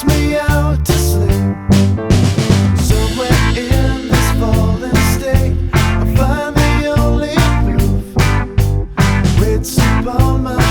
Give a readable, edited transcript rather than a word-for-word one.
puts me out to sleep. Somewhere in this fallen state, I find the only proof. It's upon my